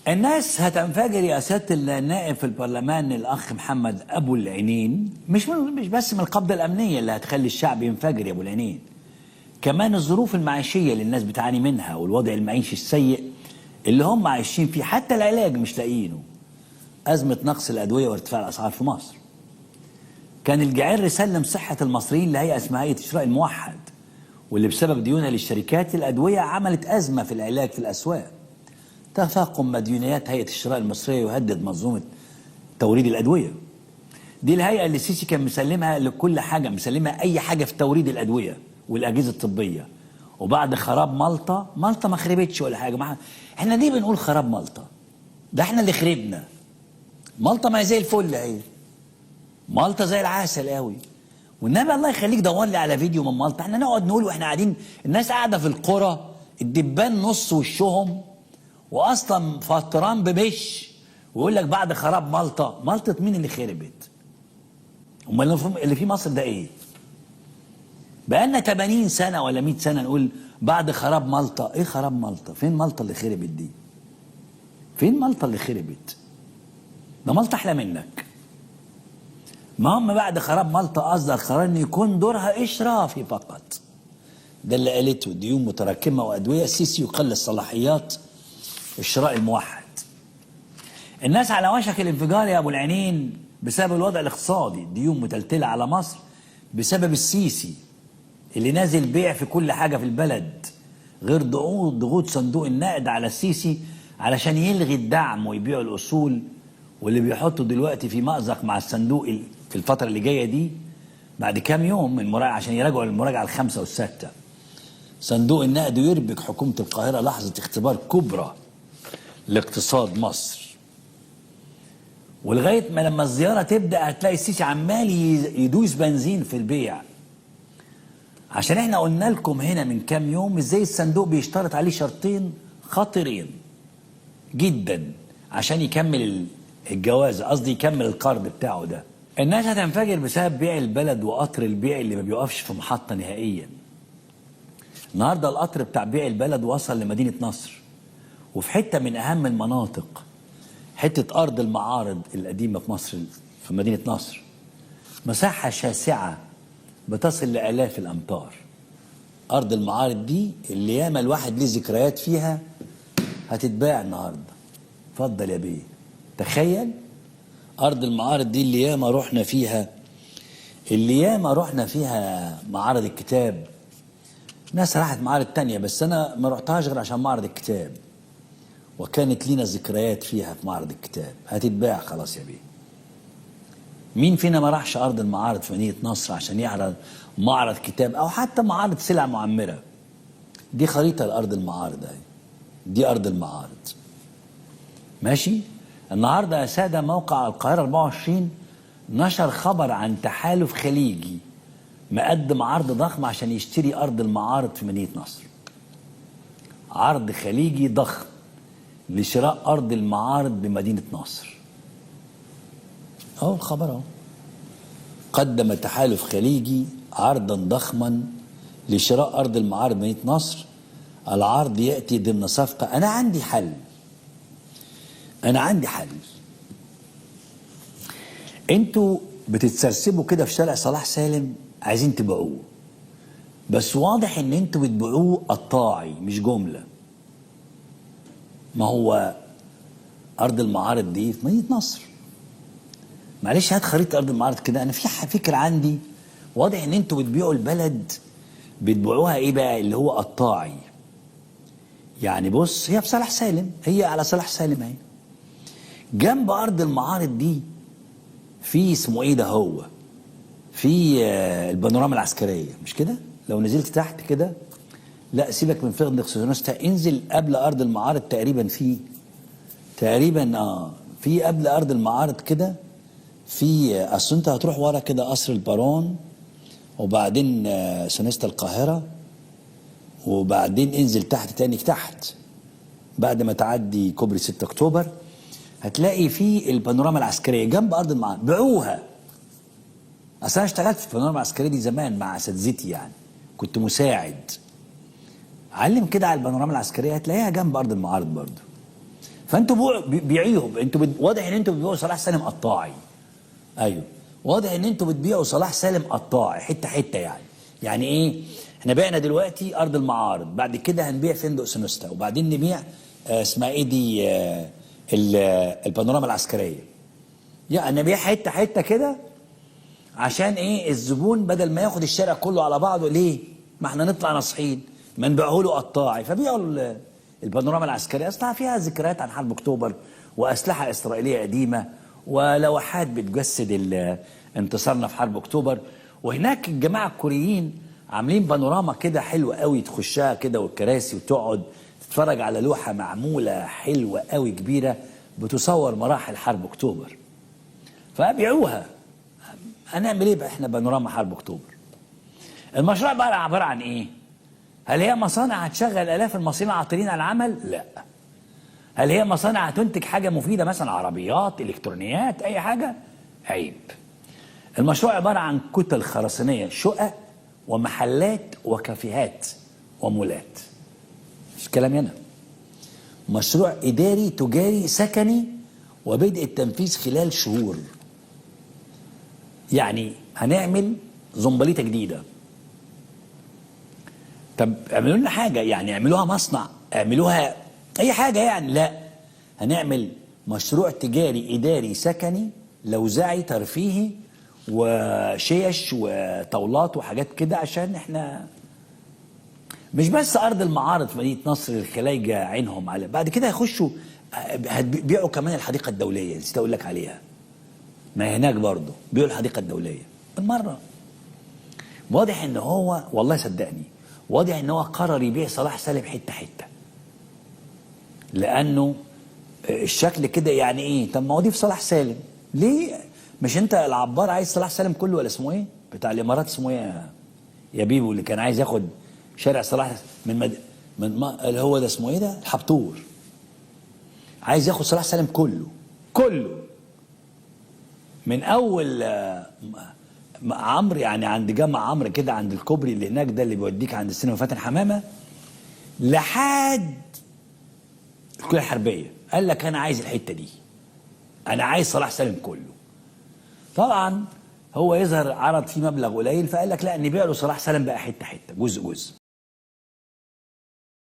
الناس هتنفجر يا سياده النائب في البرلمان الاخ محمد ابو العينين، مش بس من القبضه الامنيه اللي هتخلي الشعب ينفجر يا ابو العينين، كمان الظروف المعيشيه اللي الناس بتعاني منها والوضع المعيشي السيء اللي هم عايشين فيه، حتى العلاج مش لاقيينه. ازمه نقص الادويه وارتفاع الاسعار في مصر. كان الجعير سلم صحه المصريين لهيئه اسمها هيئه الشراء الموحد، واللي بسبب ديونها للشركات الادويه عملت ازمه في العلاج في الاسواق. تفاقم مديونيات هيئة الشراء المصرية يهدد منظومة توريد الأدوية. دي الهيئة اللي السيسي كان مسلمها لكل حاجة، مسلمها أي حاجة في توريد الأدوية والأجهزة الطبية. وبعد خراب مالطا ما خربتش ولا حاجة. احنا ليه بنقول خراب مالطا؟ ده احنا اللي خربنا. مالطا ما هي زي الفل اهي. مالطا زي العسل قوي. والنبي الله يخليك دور لي على فيديو من مالطا، احنا نقعد نقول واحنا قاعدين، الناس قاعدة في القرى الدبان نص وشهم، واصلا فطران بمش، ويقول لك بعد خراب مالطا. مالطا مين اللي خربت؟ امال اللي في مصر ده ايه؟ بقالنا 80 سنه ولا 100 سنه نقول بعد خراب مالطا. ايه خراب مالطا؟ فين مالطا اللي خربت دي؟ فين مالطا اللي خربت؟ ده مالطا احلى منك. ما هم بعد خراب مالطا اصدر قرار ان يكون دورها اشرافي فقط. ده اللي قالته، ديون متراكمه وادويه. السيسي يقلل صلاحيات الشراء الموحد. الناس على وشك الانفجار يا ابو العينين بسبب الوضع الاقتصادي، ديون متلتله على مصر بسبب السيسي اللي نازل بيع في كل حاجه في البلد، غير ضغوط صندوق النقد على السيسي علشان يلغي الدعم ويبيعوا الاصول، واللي بيحطوا دلوقتي في مأزق مع الصندوق في الفتره اللي جايه دي بعد كام يوم من المراجعه عشان يراجعوا المراجعه الخامسه والسادسه. صندوق النقد يربك حكومه القاهره لحظه اختبار كبرى لاقتصاد مصر. ولغايه ما لما الزياره تبدا هتلاقي السيسي عمال يدوس بنزين في البيع، عشان احنا قلنا لكم هنا من كام يوم ازاي الصندوق بيشترط عليه شرطين خطيرين جدا عشان يكمل الجوازه، قصدي يكمل القرض بتاعه ده. الناس هتنفجر بسبب بيع البلد وقطر البيع اللي ما بيوقفش في محطه نهائيا. النهارده القطر بتاع بيع البلد وصل لمدينه نصر، وفي حته من اهم المناطق، حته ارض المعارض القديمه في مصر في مدينه نصر، مساحه شاسعه بتصل لالاف الامتار. ارض المعارض دي اللي ياما الواحد ليه ذكريات فيها هتتباع النهارده. اتفضل يا بيه. تخيل ارض المعارض دي اللي ياما رحنا فيها، معارض الكتاب. ناس راحت معارض تانية بس انا ما رحتهاش غير عشان معرض الكتاب، وكانت لينا ذكريات فيها في معرض الكتاب. هتتباع خلاص يا بيه. مين فينا ما راحش ارض المعارض في مدينه نصر عشان يعرض معرض كتاب او حتى معارض سلع معمره؟ دي خريطه لارض المعارض اهي. دي ارض المعارض. ماشي؟ النهارده يا ساده موقع القاهره 24 نشر خبر عن تحالف خليجي مقدم عرض ضخم عشان يشتري ارض المعارض في مدينه نصر. عرض خليجي ضخم لشراء ارض المعارض بمدينه نصر. اهو الخبر اهو. قدم تحالف خليجي عرضا ضخما لشراء ارض المعارض بمدينه نصر. العرض ياتي ضمن صفقه. انا عندي حل. انتوا بتتسرسبوا كده في شارع صلاح سالم عايزين تبيعوه، بس واضح ان انتوا بتبيعوه قطاعي مش جمله. ما هو ارض المعارض دي في مدينه نصر. معلش هات خريطه ارض المعارض كده. انا في فكره عندي. واضح ان انتوا بتبيعوا البلد، بتبيعوها ايه بقى؟ اللي هو قطاعي. يعني بص، هي في صلاح سالم، هي على صلاح سالم اهي. جنب ارض المعارض دي في اسمه ايه ده، هو في البانوراما العسكريه، مش كده؟ لو نزلت تحت كده، لا سيبك من فندق سوزونوستا، انزل قبل ارض المعارض تقريبا، في قبل ارض المعارض كده، في اصل انت هتروح ورا كده قصر البارون، وبعدين سونيستا القاهره، وبعدين انزل تحت تاني تحت بعد ما تعدي كوبري 6 اكتوبر هتلاقي في البانوراما العسكريه جنب ارض المعارض. باعوها. اصل انا اشتغلت في البانوراما العسكريه دي زمان مع اساتذتي، يعني كنت مساعد. علم كده على البانوراما العسكريه هتلاقيها جنب ارض المعارض برضه. فانتوا بيعيهم، انتوا واضح ان انتوا بتبيعوا صلاح سالم قطاعي. ايوه واضح ان انتوا بتبيعوا صلاح سالم قطاعي حته حته يعني. يعني ايه؟ احنا بعنا دلوقتي ارض المعارض، بعد كده هنبيع فندق سنوستا، وبعدين نبيع اسمها ايه دي البانوراما العسكريه. يعني نبيع حته حته كده عشان ايه؟ الزبون بدل ما ياخد الشارع كله على بعضه، ليه؟ ما احنا نطلع ناصحين، ما نبيعه له قطاعي. فبيعوا البانوراما العسكريه، اصلها فيها ذكريات عن حرب اكتوبر واسلحه اسرائيليه قديمه ولوحات بتجسد انتصارنا في حرب اكتوبر. وهناك الجماعه الكوريين عاملين بانوراما كده حلوه قوي، تخشها كده والكراسي وتقعد تتفرج على لوحه معموله حلوه قوي كبيره بتصور مراحل حرب اكتوبر. فبيعوها. هنعمل ايه بقى احنا بانوراما حرب اكتوبر؟ المشروع بقى عباره عن ايه؟ هل هي مصانع هتشغل الاف المصريين العاطلين عن العمل؟ لا. هل هي مصانع هتنتج حاجه مفيده مثلا عربيات، الكترونيات، اي حاجه؟ عيب. المشروع عباره عن كتل خرسانيه، شقق ومحلات وكافيهات ومولات. مش كلامي انا. مشروع اداري تجاري سكني وبدء التنفيذ خلال شهور. يعني هنعمل زنبليطه جديده. طب اعملوا لنا حاجه، يعني اعملوها مصنع، اعملوها اي حاجه يعني. لا، هنعمل مشروع تجاري اداري سكني لوزعي ترفيهي وشيش وطاولات وحاجات كده، عشان احنا مش بس ارض المعارض في مدينه نصر الخلايجه عينهم على. بعد كده هيخشوا هتبيعوا كمان الحديقه الدوليه، نسيت اقول لك عليها. ما هناك برضه بيعوا الحديقه الدوليه بالمره. واضح ان هو، والله صدقني، واضح ان هو قرر يبيع صلاح سالم حته حته. لانه الشكل كده يعني ايه؟ طب ما هو دي في صلاح سالم، ليه؟ مش انت العبار عايز صلاح سالم كله ولا اسمه ايه؟ بتاع الامارات اسمه ايه يا بيبو، اللي كان عايز ياخد شارع صلاح من اللي هو ده اسمه ايه ده؟ الحبطور. عايز ياخد صلاح سالم كله من اول عمرو، يعني عند جامع عمرو كده، عند الكوبري اللي هناك ده اللي بيوديك عند السينما فاتن حمامه، لحد الكليه الحربيه. قال لك انا عايز الحته دي، انا عايز صلاح سالم كله. طبعا هو يظهر عرض فيه مبلغ قليل، فقال لك لا، نبيع له صلاح سالم بقى حته حته، جزء جزء.